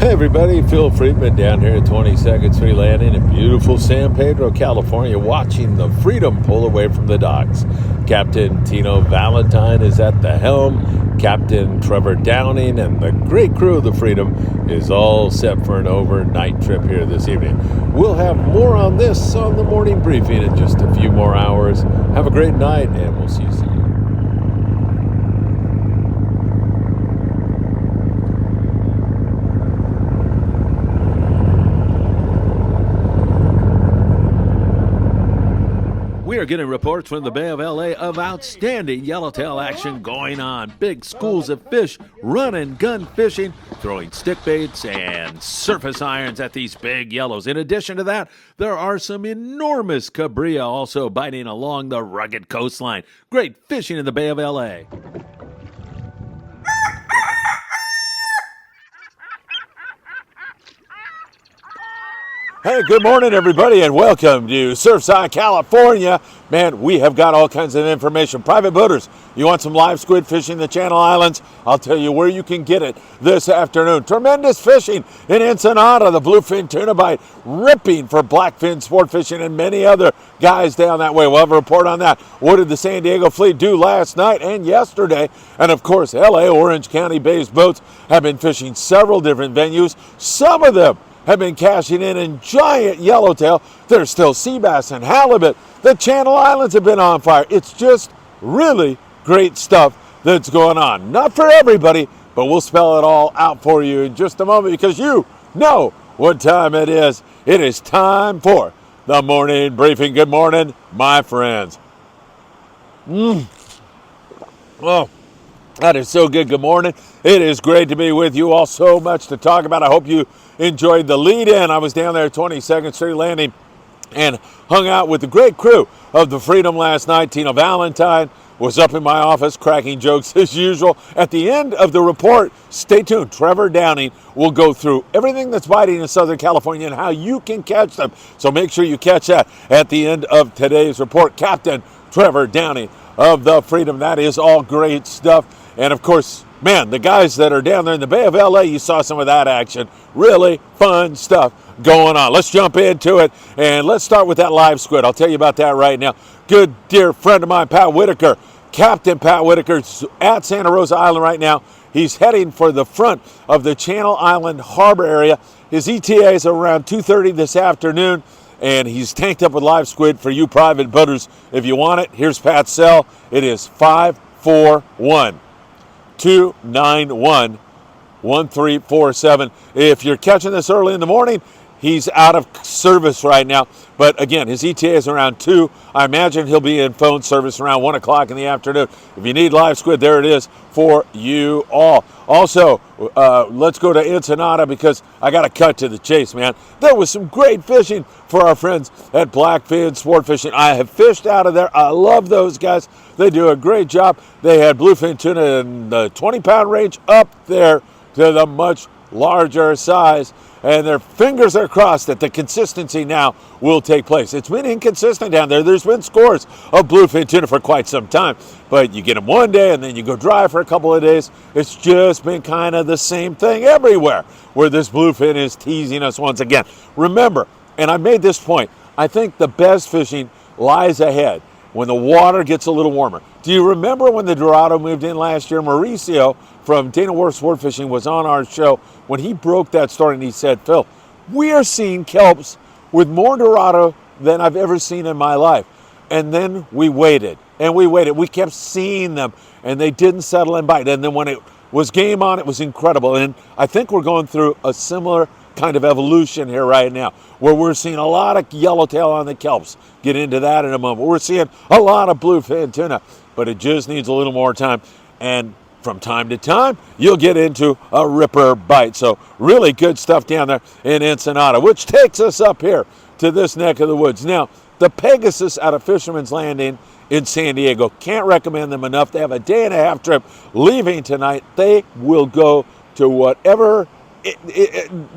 Hey everybody, Phil Friedman down here at 22nd Street Landing in beautiful San Pedro, California, watching the Freedom pull away from the docks. Captain Tino Valentine is at the helm. Captain Trevor Downing and the great crew of the Freedom is all set for an overnight trip here this evening. We'll have more on this on the morning briefing in just a few more hours. Have a great night, and we'll see you soon. We are getting reports from the Bay of LA of outstanding yellowtail action going on. Big schools of fish, run and gun fishing, throwing stick baits and surface irons at these big yellows. In addition to that, there are some enormous cabria also biting along the rugged coastline. Great fishing in the Bay of LA. Hey, good morning, everybody, and welcome to Surfside, California. Man, we have got all kinds of information. Private boaters, you want some live squid fishing the Channel Islands? I'll tell you where you can get it this afternoon. Tremendous fishing in Ensenada, the bluefin tuna bite, ripping for blackfin sport fishing and many other guys down that way. We'll have a report on that. What did the San Diego fleet do last night and yesterday? And of course, LA, Orange County-based boats have been fishing several different venues. Some of them have been cashing in giant yellowtail. There's still sea bass and halibut. The Channel Islands have been on fire. It's just really great stuff that's going on. Not for everybody, but we'll spell it all out for you in just a moment because you know what time it is. It is time for the morning briefing. Good morning, my friends. Oh, that is so good. Good morning. It is great to be with you all. So much to talk about. I hope you enjoyed the lead-in. I was down there at 22nd Street Landing and hung out with the great crew of the Freedom last night. Tino Valentine was up in my office cracking jokes as usual. At the end of the report, stay tuned. Trevor Downing will go through everything that's biting in Southern California and how you can catch them. So make sure you catch that at the end of today's report. Captain Trevor Downing of the Freedom. That is all great stuff. And of course, man, the guys that are down there in the Bay of LA, you saw some of that action. Really fun stuff going on. Let's jump into it, and let's start with that live squid. I'll tell you about that right now. Good dear friend of mine, Pat Whitaker. Captain Pat Whitaker's at Santa Rosa Island right now. He's heading for the front of the Channel Island harbor area. His ETA is around 2:30 this afternoon, and he's tanked up with live squid for you private boaters. If you want it, here's Pat's cell. It is 541-291-1347. If you're catching this early in the morning, he's out of service right now. But again, his ETA is around 2. I imagine he'll be in phone service around 1 o'clock in the afternoon. If you need live squid, there it is for you all. Also, let's go to Ensenada because I got to cut to the chase, man. There was some great fishing for our friends at Blackfin Sport Fishing. I have fished out of there. I love those guys. They do a great job. They had bluefin tuna in the 20-pound range up there to the much larger size. And their fingers are crossed that the consistency now will take place. It's been inconsistent down there. There's been scores of bluefin tuna for quite some time, but you get them one day and then you go dry for a couple of days. It's just been kind of the same thing everywhere where this bluefin is teasing us once again. Remember, and I made this point, I think the best fishing lies ahead when the water gets a little warmer. Do you remember when the Dorado moved in last year? Mauricio from Dana Wharf Sport Fishing was on our show when he broke that story and he said, Phil, we are seeing kelps with more Dorado than I've ever seen in my life. And then we waited and we waited. We kept seeing them and they didn't settle and bite. And then when it was game on, it was incredible. And I think we're going through a similar kind of evolution here right now where we're seeing a lot of yellowtail on the kelps. Get into that in a moment. We're seeing a lot of bluefin tuna, but it just needs a little more time. And from time to time, you'll get into a ripper bite. So really good stuff down there in Ensenada, which takes us up here to this neck of the woods. Now, the Pegasus out of Fisherman's Landing in San Diego, can't recommend them enough. They have a day-and-a-half trip leaving tonight. They will go to whatever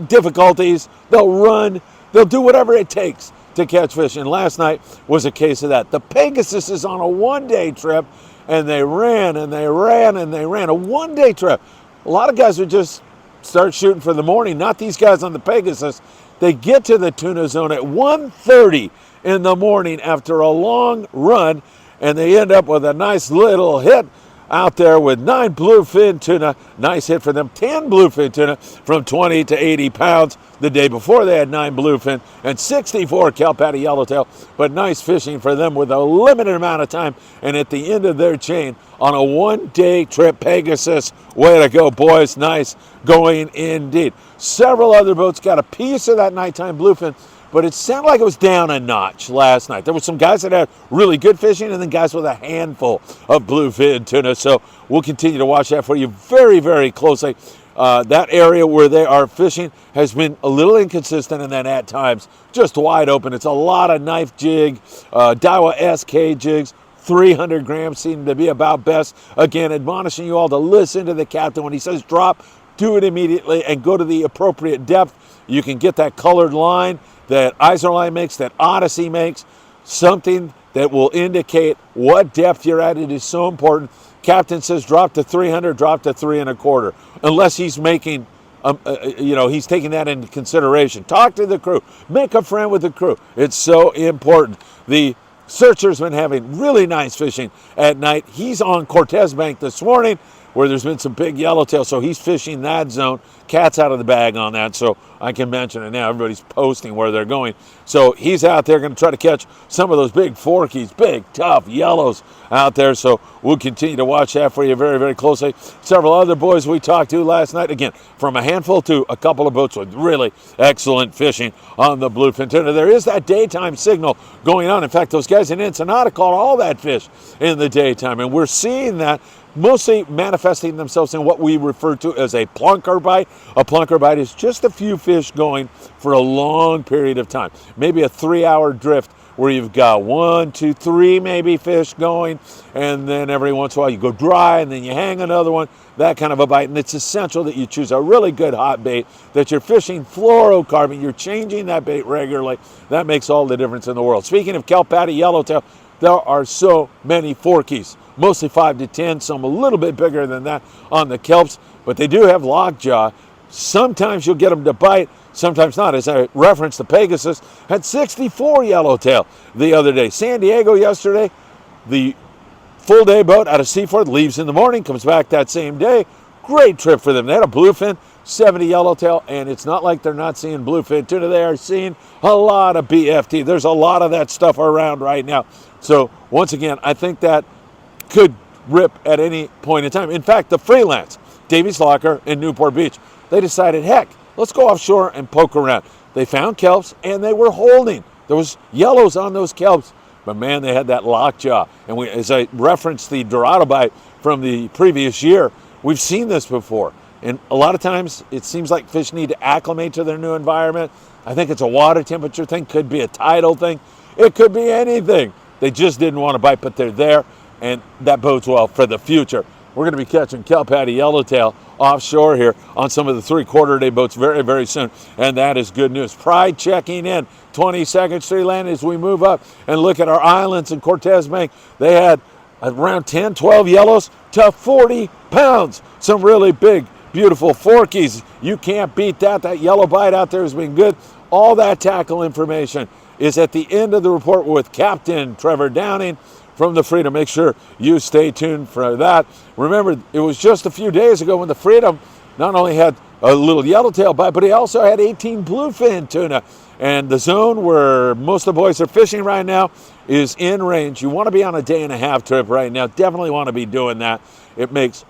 difficulties, they'll run, they'll do whatever it takes to catch fish. And last night was a case of that. The Pegasus is on a one-day trip, and they ran and they ran and they ran. A one-day trip. A lot of guys are just start shooting for the morning. Not these guys on the Pegasus. They get to the tuna zone at 1:30 in the morning after a long run, and they end up with a nice little hit out there with 9 bluefin tuna. Nice hit for them. 10 bluefin tuna from 20 to 80 pounds. The day before they had 9 bluefin and 64 kelp out of yellowtail. But nice fishing for them with a limited amount of time. And at the end of their chain on a one-day trip, Pegasus. Way to go, boys. Nice going indeed. Several other boats got a piece of that nighttime bluefin, but it sounded like it was down a notch last night. There were some guys that had really good fishing and then guys with a handful of bluefin tuna. So we'll continue to watch that for you very, very closely. That area where they are fishing has been a little inconsistent and then at times just wide open. It's a lot of knife jig, Daiwa SK jigs. 300 grams seem to be about best. Again, admonishing you all to listen to the captain. When he says drop, do it immediately and go to the appropriate depth. You can get that colored line that Iserline makes, that Odyssey makes, something that will indicate what depth you're at. It is so important. Captain says drop to 300, drop to 3 1/4, unless he's making, he's taking that into consideration. Talk to the crew, make a friend with the crew. It's so important. The Searcher's been having really nice fishing at night. He's on Cortez Bank this morning where there's been some big yellowtail, so he's fishing that zone. Cat's out of the bag on that, so I can mention it now. Everybody's posting where they're going. So he's out there going to try to catch some of those big forkies, big, tough yellows out there. So we'll continue to watch that for you very, very closely. Several other boys we talked to last night, again, from a handful to a couple of boats with really excellent fishing on the bluefin tuna. There is that daytime signal going on. In fact, those guys in Ensenada caught all that fish in the daytime, and we're seeing that mostly manifesting themselves in what we refer to as a plunker bite. A plunker bite is just a few fish going for a long period of time. Maybe a 3-hour drift where you've got 1, 2, 3 maybe fish going, and then every once in a while you go dry and then you hang another one, that kind of a bite. And it's essential that you choose a really good hot bait, that you're fishing fluorocarbon, you're changing that bait regularly. That makes all the difference in the world. Speaking of kelp patty yellowtail, there are so many forkies. Mostly 5 to 10, some a little bit bigger than that on the kelps, but they do have lockjaw. Sometimes you'll get them to bite, sometimes not. As I referenced, the Pegasus had 64 yellowtail the other day. San Diego yesterday, the full day boat out of Seaford leaves in the morning, comes back that same day. Great trip for them. They had a bluefin, 70 yellowtail, and it's not like they're not seeing bluefin tuna. They are seeing a lot of BFT. There's a lot of that stuff around right now. So once again, I think that could rip at any point in time. In fact, the Freelance, Davies Locker in Newport Beach, they decided, heck, let's go offshore and poke around. They found kelps and they were holding. There was yellows on those kelps, but man, they had that lockjaw. And as I referenced the Dorado bite from the previous year, we've seen this before. And a lot of times it seems like fish need to acclimate to their new environment. I think it's a water temperature thing, could be a tidal thing. It could be anything. They just didn't want to bite, but they're there. And that bodes well for the future. We're going to be catching kelp patty yellowtail offshore here on some of the 3/4 day boats very, very soon. And that is good news. Pride checking in 22nd Street Land as we move up and look at our islands in Cortez Bank. They had around 10, 12 yellows to 40 pounds. Some really big, beautiful forkies. You can't beat that. That yellow bite out there has been good. All that tackle information is at the end of the report with Captain Trevor Downing from the Freedom. Make sure you stay tuned for that. Remember, it was just a few days ago when the Freedom not only had a little yellowtail bite, but he also had 18 bluefin tuna. And the zone where most of the boys are fishing right now is in range. You want to be on a 1.5-day trip right now. Definitely want to be doing that. It makes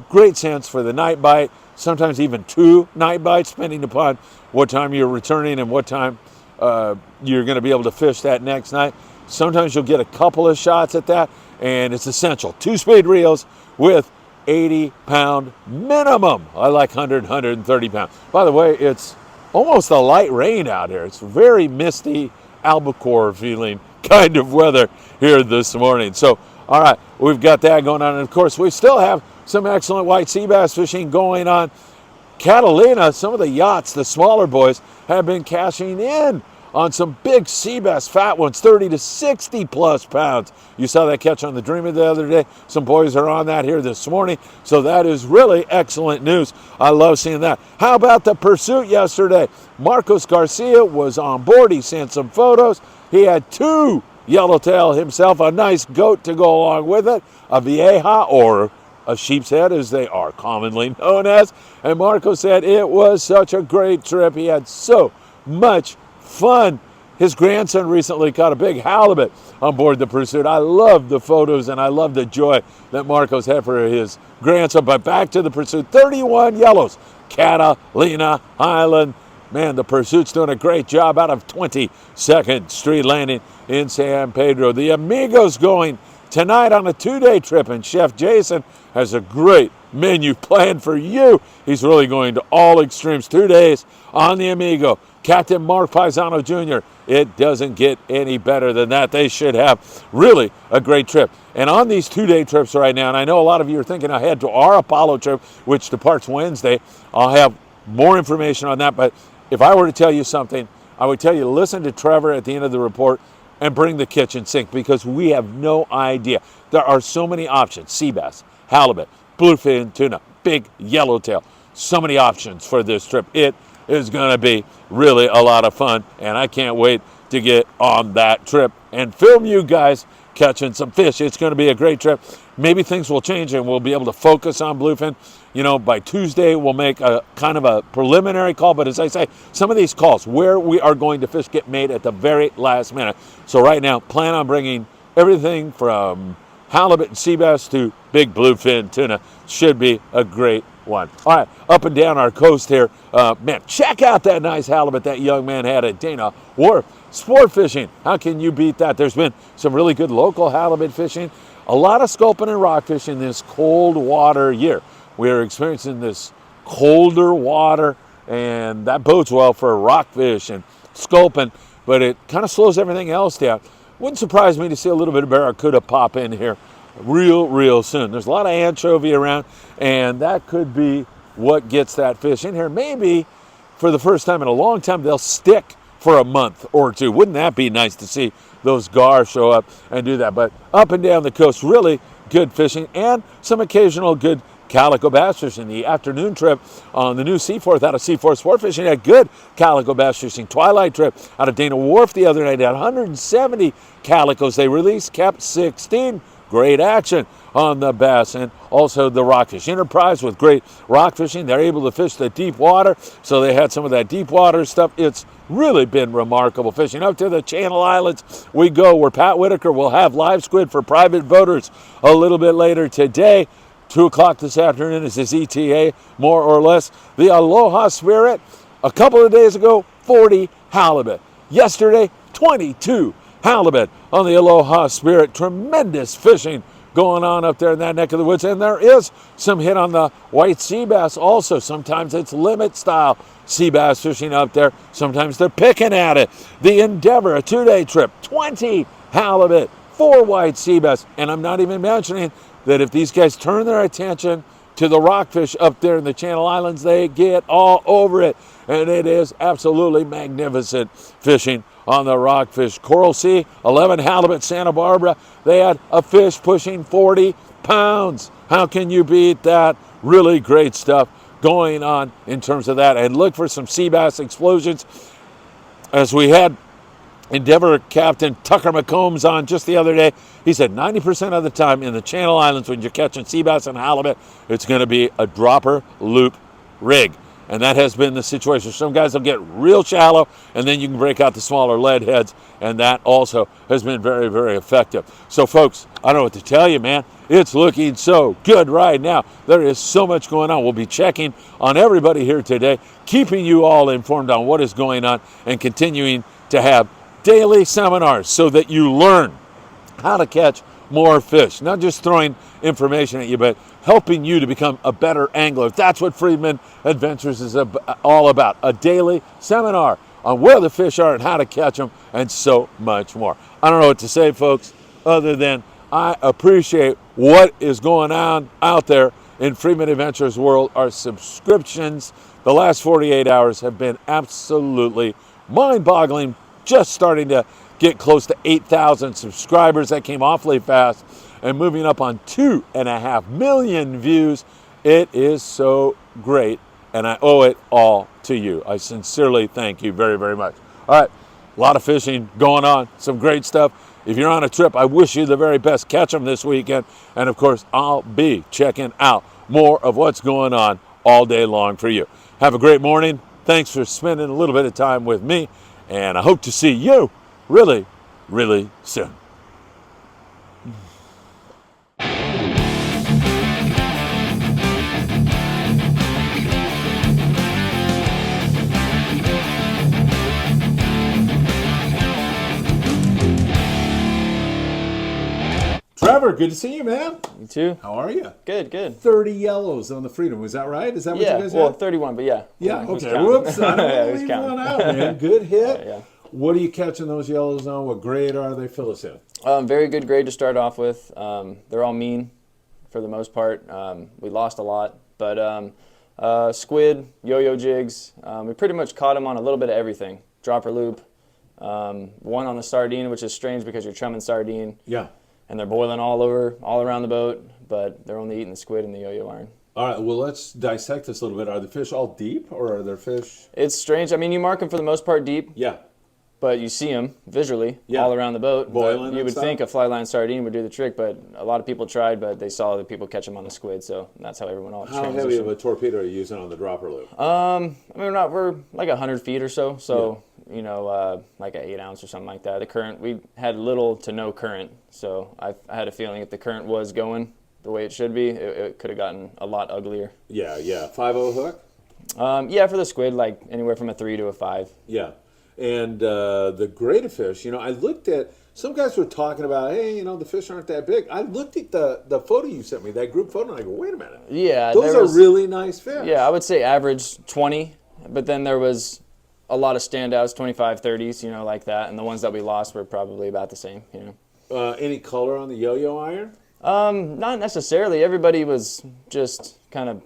great sense for the night bite, sometimes even 2 night bites, depending upon what time you're returning and what time you're going to be able to fish that next night. Sometimes you'll get a couple of shots at that, and it's essential. 2-speed reels with 80-pound minimum. I like 100, 130 pounds. By the way, it's almost a light rain out here. It's very misty, albacore feeling kind of weather here this morning. So, all right, we've got that going on. And, of course, we still have some excellent white sea bass fishing going on. Catalina, some of the yachts, the smaller boys, have been cashing in on some big sea bass, fat ones, 30 to 60 plus pounds. You saw that catch on the Dreamer the other day. Some boys are on that here this morning. So that is really excellent news. I love seeing that. How about the pursuit yesterday? Marcos Garcia was on board. He sent some photos. He had 2 yellowtail himself, a nice goat to go along with it, a vieja, or a sheep's head as they are commonly known as. And Marco said it was such a great trip. He had so much fun. His grandson recently caught a big halibut on board the pursuit. I love the photos and I love the joy that Marcos had for his grandson. But back to the pursuit, 31 yellows. Catalina Island. Man, the pursuit's doing a great job out of 22nd Street Landing in San Pedro. The Amigos going tonight on a 2-day trip, and Chef Jason has a great menu planned for you. He's really going to all extremes, 2 days on the Amigo. Captain Mark Paisano Jr., it doesn't get any better than that. They should have really a great trip. And on these 2-day trips right now, and I know a lot of you are thinking ahead to our Apollo trip, which departs Wednesday. I'll have more information on that, but if I were to tell you something, I would tell you to listen to Trevor at the end of the report and bring the kitchen sink, because we have no idea. There are so many options: sea bass, halibut, bluefin tuna, big yellowtail. So many options for this trip. It is going to be really a lot of fun, and I can't wait to get on that trip and film you guys catching some fish. It's going to be a great trip. Maybe things will change and we'll be able to focus on bluefin. You know, by Tuesday we'll make a kind of a preliminary call, but as I say, some of these calls where we are going to fish get made at the very last minute. So right now, plan on bringing everything from halibut and sea bass to big bluefin tuna. Should be a great one. All right, up and down our coast here. Man, check out that nice halibut that young man had at Dana Wharf. Sport fishing, how can you beat that? There's been some really good local halibut fishing. A lot of sculpin and rock fishing this cold water year. We're experiencing this colder water, and that bodes well for rockfish and sculpin, but it kind of slows everything else down. Wouldn't surprise me to see a little bit of barracuda pop in here real soon. There's a lot of anchovy around, and that could be what gets that fish in here. Maybe for the first time in a long time, they'll stick for a month or two. Wouldn't that be nice to see those gar show up and do that? But up and down the coast, really good fishing, and some occasional good calico bass fishing. The afternoon trip on the new Seaforth out of Seaforth Sport Fishing had good calico bass fishing. Twilight trip out of Dana Wharf the other night had 170 calicos. They released, kept 16. Great action on the bass, and also the rockfish. Enterprise with great rock fishing. They're able to fish the deep water, so they had some of that deep water stuff. It's really been remarkable fishing. Up to the Channel Islands we go, where Pat Whitaker will have live squid for private boaters a little bit later today. 2 o'clock this afternoon is his ETA, more or less. The Aloha Spirit, a couple of days ago, 40 halibut. Yesterday, 22 halibut on the Aloha Spirit. Tremendous fishing going on up there in that neck of the woods. And there is some hit on the white sea bass also. Sometimes it's limit style sea bass fishing up there. Sometimes they're picking at it. The Endeavor, a 2-day trip, 20 halibut, 4 white sea bass. And I'm not even mentioning that if these guys turn their attention to the rockfish up there in the Channel Islands, they get all over it. And it is absolutely magnificent fishing on the rockfish. Coral Sea, 11 halibut, Santa Barbara. They had a fish pushing 40 pounds. How can you beat that? Really great stuff going on in terms of that. And look for some sea bass explosions. As we had Endeavor Captain Tucker McCombs on just the other day, he said 90% of the time in the Channel Islands when you're catching sea bass and halibut, it's going to be a dropper loop rig. And that has been the situation. Some guys will get real shallow, and then you can break out the smaller lead heads, and that also has been very effective. So, folks, I don't know what to tell you, man. It's looking so good right now. There is so much going on. We'll be checking on everybody here today, keeping you all informed on what is going on, and continuing to have daily seminars so that you learn how to catch more fish. Not just throwing information at you, but helping you to become a better angler. That's what Friedman Adventures is all about. A daily seminar on where the fish are and how to catch them, and so much more. I don't know what to say, folks, other than I appreciate what is going on out there in Friedman Adventures world. Our subscriptions the last 48 hours have been absolutely mind-boggling just starting to get close to 8,000 subscribers. That came awfully fast, and moving up on 2.5 million views. It is so great, and I owe it all to you. I sincerely thank you very, very much. All right, a lot of fishing going on, some great stuff. If you're on a trip, I wish you the very best. Catch them this weekend. And of course, I'll be checking out more of what's going on all day long for you. Have a great morning. Thanks for spending a little bit of time with me. And I hope to see you really, really soon. Trevor, good to see you, man. You too. How are you? Good, good. 30 yellows on the Freedom. Was that right? Is that what you guys had? Well, 31, but yeah. Yeah, okay. Whoops. I don't want to leave one out, man. Good hit. Yeah. What are you catching those yellows on? What grade are they? Fill us in. Very good grade to start off with. They're all mean for the most part. We lost a lot, but squid, yo-yo jigs. We pretty much caught them on a little bit of everything. Dropper loop. One on the sardine, which is strange because you're chumming sardine. Yeah. And they're boiling all around the boat, but they're only eating the squid and the yo-yo iron. All right, well, let's dissect this a little bit. Are the fish all deep, or are there fish? It's strange. I mean, you mark them for the most part deep. Yeah. But you see them visually all around the boat. Boiling. You would think a fly line sardine would do the trick, but a lot of people tried, but they saw other people catch them on the squid, so that's how everyone else. How heavy of a torpedo are you using on the dropper loop? I mean, we're like 100 feet or so, you know, like an 8 ounce or something like that. The current, we had little to no current, so I had a feeling if the current was going the way it should be, it could have gotten a lot uglier. Yeah. 5.0 hook? Yeah, for the squid, like anywhere from a 3 to a 5. Yeah. And the greater fish, you know, I looked at, some guys were talking about, hey, you know, the fish aren't that big. I looked at the photo you sent me, that group photo, and I go, wait a minute. Yeah. Those are really nice fish. Yeah, I would say average 20, but then there was a lot of standouts, 25, 30s, you know, like that. And the ones that we lost were probably about the same, you know. Any color on the yo-yo iron? Not necessarily. Everybody was just kind of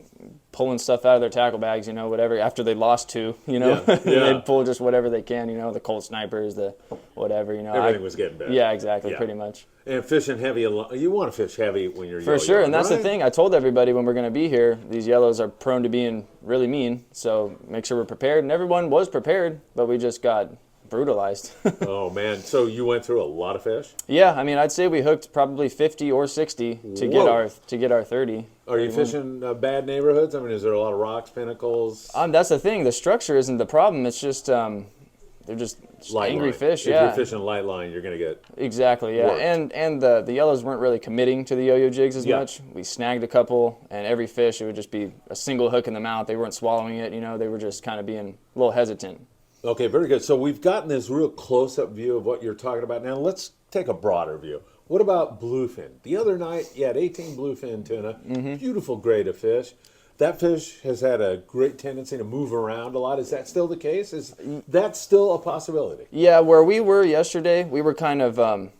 pulling stuff out of their tackle bags, you know, whatever, after they lost 2, you know. Yeah. They'd pull just whatever they can, you know, the Colt snipers, the whatever, you know. Everything was getting better. Yeah, exactly, pretty much. And fishing heavy, you want to fish heavy when you're For sure, and that's the thing. I told everybody when we're going to be here, these yellows are prone to being really mean, so make sure we're prepared. And everyone was prepared, but we just got brutalized. Oh, man. So you went through a lot of fish? Yeah, I mean, I'd say we hooked probably 50 or 60 to get our 30. Are you fishing bad neighborhoods? I mean, is there a lot of rocks, pinnacles? That's the thing. The structure isn't the problem. It's just they're just angry line. fish. If Yeah, you're fishing light line, you're going to get exactly. Yeah, worked. and the yellows weren't really committing to the yo-yo jigs as much. We snagged a couple, and every fish it would just be a single hook in the mouth. They weren't swallowing it. You know, they were just kind of being a little hesitant. Okay, very good. So we've gotten this real close-up view of what you're talking about. Now let's take a broader view. What about bluefin? The other night you had 18 bluefin tuna, beautiful grade of fish. That fish has had a great tendency to move around a lot. Is that still the case? Is that still a possibility? Yeah, where we were yesterday, we were kind of,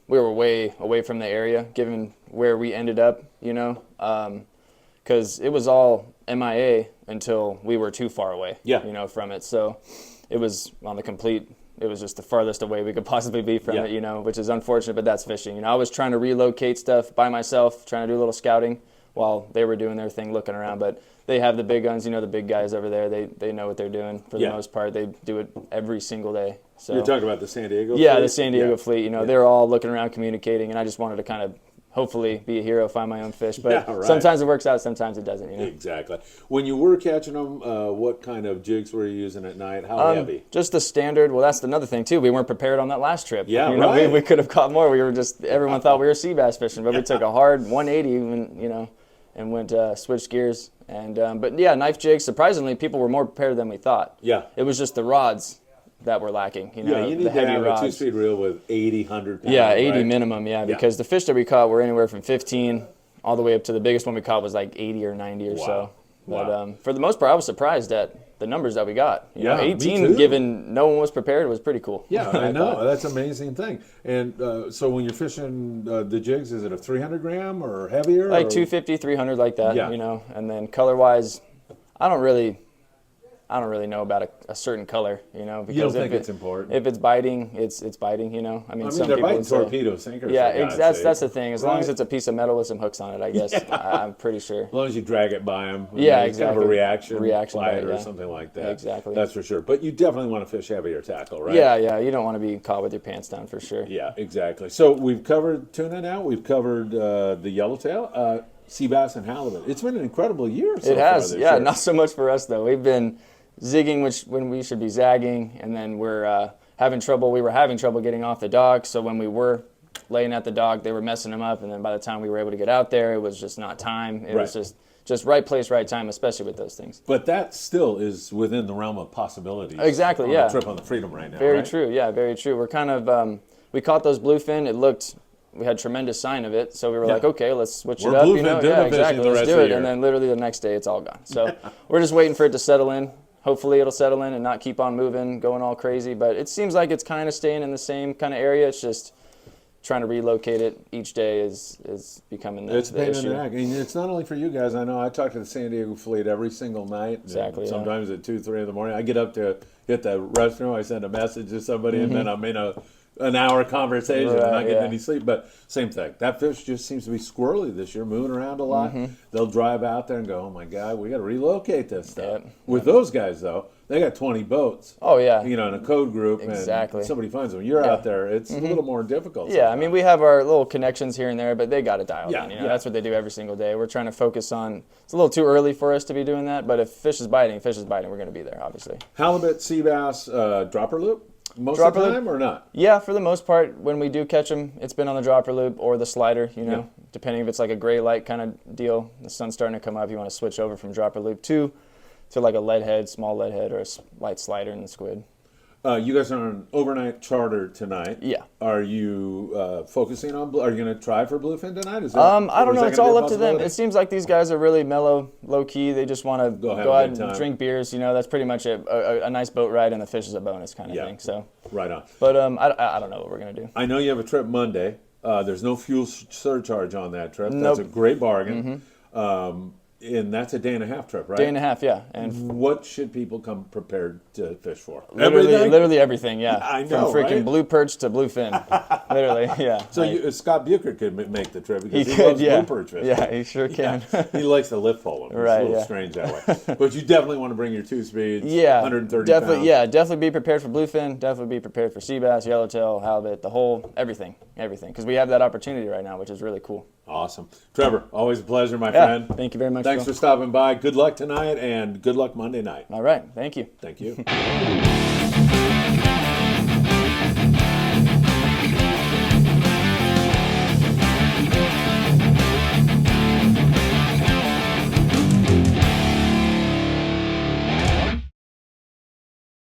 we were way away from the area, given where we ended up, you know, because it was all MIA until we were too far away, you know, from it. So it was on the complete, it was just the farthest away we could possibly be from it, you know, which is unfortunate, but that's fishing. You know, I was trying to relocate stuff by myself, trying to do a little scouting while they were doing their thing, looking around, but they have the big guns, you know, the big guys over there. They know what they're doing for the most part. They do it every single day. So you're talking about the San Diego fleet? fleet? The San Diego fleet. You know, they're all looking around, communicating, and I just wanted to kind of hopefully be a hero, find my own fish. But sometimes it works out, sometimes it doesn't. You know? Exactly. When you were catching them, what kind of jigs were you using at night? How heavy? Just the standard. Well, that's another thing too. We weren't prepared on that last trip. Yeah, you know, we could have caught more. We were just everyone thought we were sea bass fishing, but we took a hard 180, when, you know, and went switched gears. And but yeah, knife jigs. Surprisingly, people were more prepared than we thought. Yeah, it was just the rods that were lacking. You know, you need the heavy to have rods. a 2-speed reel with 80, 100 pounds. Yeah, 80 minimum. Yeah, because the fish that we caught were anywhere from 15 all the way up to the biggest one we caught was like 80 or 90 or so. But for the most part, I was surprised at the numbers that we got. You know, 18, given no one was prepared, was pretty cool. Yeah, I know. That's an amazing thing. And so when you're fishing the jigs, is it a 300 gram or heavier? Like 250, 300, like that, you know. And then color-wise, I I don't really know about a certain color, you know. Because You don't think it's important? If it's biting, it's biting, you know. I mean, some they're people biting would say, torpedo sinkers. yeah, for God's that's sake. the thing. As long as Right? it's a piece of metal with some hooks on it, I guess. I'm pretty sure. As long as you drag it by them. Yeah, it's kind of a exactly. reaction bite, bite or yeah. something like that. Exactly. That's for sure. But you definitely want to fish heavier tackle, right? Yeah, you don't want to be caught with your pants down for sure. Yeah, exactly. So we've covered tuna now. We've covered the yellowtail, sea bass, and halibut. It's been an incredible year so It has, far this yeah. year. Not so much for us though. We've been zigging when we should be zagging, and then we're having trouble. We were having trouble getting off the dock, so when we were laying at the dock, they were messing them up, and then by the time we were able to get out there, it was just not time. It was just right place, right time, especially with those things. But that still is within the realm of possibilities. Exactly, on yeah. the trip on the Freedom right now, Very right? true, yeah, very true. We're kind of we caught those bluefin. We had tremendous sign of it, so we were like, okay, let's switch it up. We're You know, bluefin yeah, dinner fishing exactly. the Let's rest do of the it, year. and then literally the next day, it's all gone. So we're just waiting for it to settle in. Hopefully, it'll settle in and not keep on moving, going all crazy. But it seems like it's kind of staying in the same kind of area. It's just trying to relocate it each day is becoming the, It's the pain in issue. the neck. And it's not only for you guys. I know I talk to the San Diego fleet every single night. Exactly, And yeah. sometimes at 2, 3 in the morning. I get up to hit the restroom. I send a message to somebody, and then I'm in an hour conversation and Right, not getting yeah. any sleep. But same thing. That fish just seems to be squirrely this year, moving around a lot. They'll drive out there and go, oh my God, we got to relocate this stuff. Yep. With those guys, though, they got 20 boats. Oh yeah. You know, in a code group, Exactly. and somebody finds them. You're out there. It's a little more difficult. Yeah, I mean, we have our little connections here and there, but they got it dialed Yeah, in. You know, yeah. that's what they do every single day. We're trying to focus on. It's a little too early for us to be doing that, but if fish is biting, we're going to be there, obviously. Halibut, sea bass, dropper loop most Dropper of the loop. time or not? Yeah, for the most part, when we do catch them, it's been on the dropper loop or the slider. You know, Yeah. depending if it's like a gray light kind of deal. The sun's starting to come up. You want to switch over from dropper loop to like a lead head, small lead head, or a light slider in the squid. You guys are on an overnight charter tonight. Yeah. Are you focusing on? Are you going to try for bluefin tonight? Is that, I or don't is know. that It's gonna be all a up to them. possibility? It seems like these guys are really mellow, low key. They just want to Go have go a out good and time. drink beers. You know, that's pretty much it. A nice boat ride and the fish is a bonus kind of Yeah. thing. So, Right on. but I don't know what we're gonna do. I know you have a trip Monday. There's no fuel surcharge on that trip. Nope. That's a great bargain. And that's a day and a half trip, right? Day and a half, yeah, and What should people come prepared to fish for? literally everything, yeah. I know, from freaking right? blue perch to bluefin, literally, yeah. So Scott Bucher could make the trip because he he could, loves yeah, blue perch fishing. yeah, he sure can. He likes to lift pole them. It's Right, a little yeah. strange that way. But you definitely want to bring your 2 speeds. Yeah, 130 definitely. pounds. Yeah, definitely be prepared for bluefin. Definitely be prepared for sea bass, yellowtail, halibut, the whole everything, because we have that opportunity right now, which is really cool. Awesome. Trevor, always a pleasure, my Yeah, friend. thank you very much. Thanks Phil. for stopping by. Good luck tonight and good luck Monday night. All right, thank you. Thank you.